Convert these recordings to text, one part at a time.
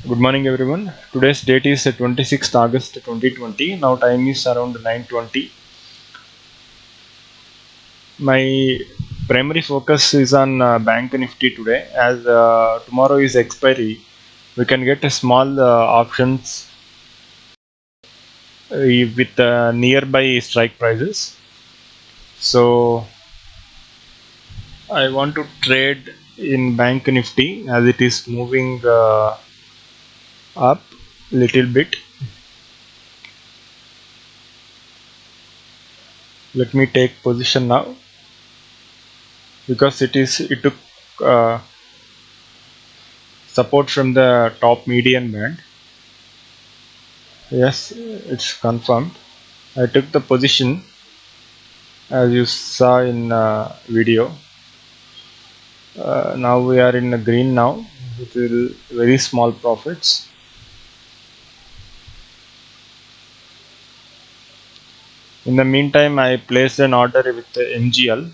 Good morning everyone. Today's date is 26th August 2020. Now time is around 9:20. My primary focus is on Bank Nifty today as tomorrow is expiry. We can get a small options with nearby strike prices. So I want to trade in Bank Nifty as it is moving up little bit. Let me take position now because it took uh, support from the top median band. Yes, it's confirmed. I took the position as you saw in video. Now we are in the green now with very small profits. In the meantime, I placed an order with the MGL.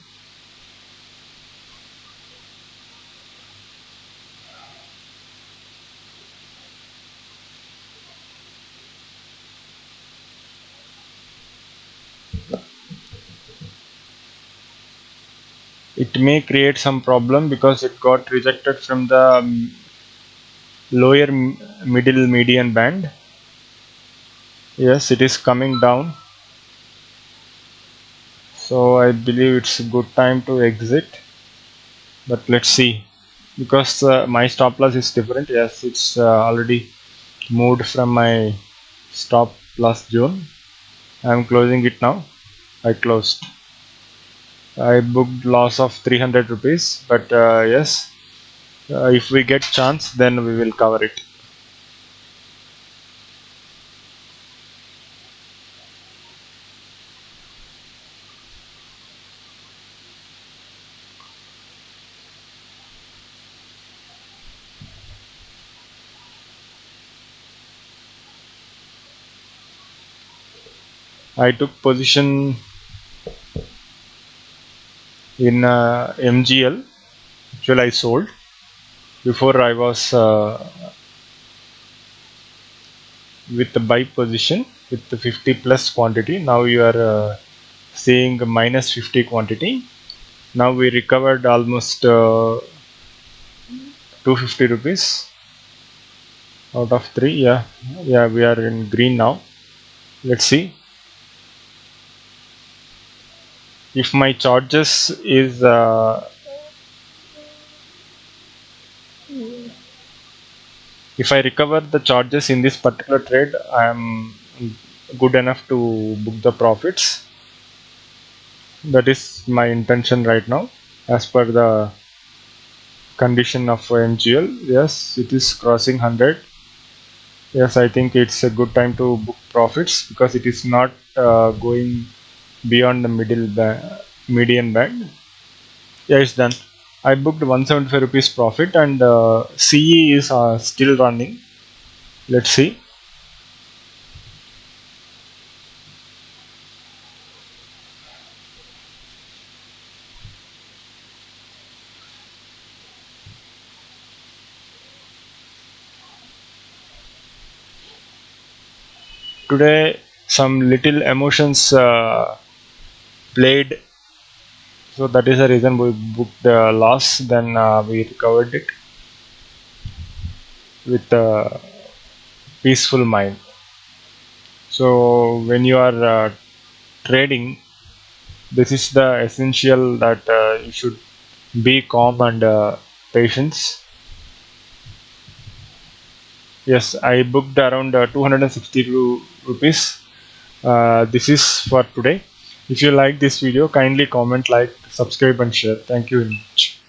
It may create some problem because it got rejected from the lower middle median band. Yes, it is coming down. So I believe it's a good time to exit. But let's see because my stop loss is different. Yes, it's already moved from my stop loss zone. I'm closing it now. I closed. I booked loss of 300 rupees, but yes, if we get chance then we will cover it. I took position in MGL. Actually I sold before. I was with the buy position with the 50 plus quantity. Now you are seeing minus 50 quantity. Now we recovered almost 250 rupees out of 3. Yeah, we are in green now. Let's see if my charges is if I recover the charges in this particular trade, I am good enough to book the profits. That is my intention right now as per the condition of MGL. Yes, it is crossing 100. Yes, I think it's a good time to book profits because it is not going beyond the median band. Yeah, it's done. I booked 175 rupees profit and CE is still running. Let's see. Today some little emotions played, so that is the reason we booked the loss. Then we recovered it with a peaceful mind. So when you are trading, this is the essential that you should be calm and patience. Yes, I booked around 262 rupees. This is for today. If you like this video, kindly comment, like, subscribe and share. Thank you very much.